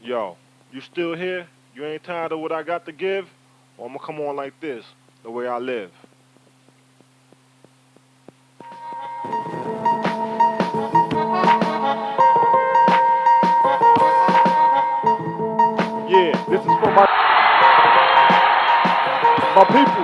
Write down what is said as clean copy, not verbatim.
Yo, you still here? You ain't tired of what I got to give? Or I'ma come on like this, the way I live. Yeah, this is for my people.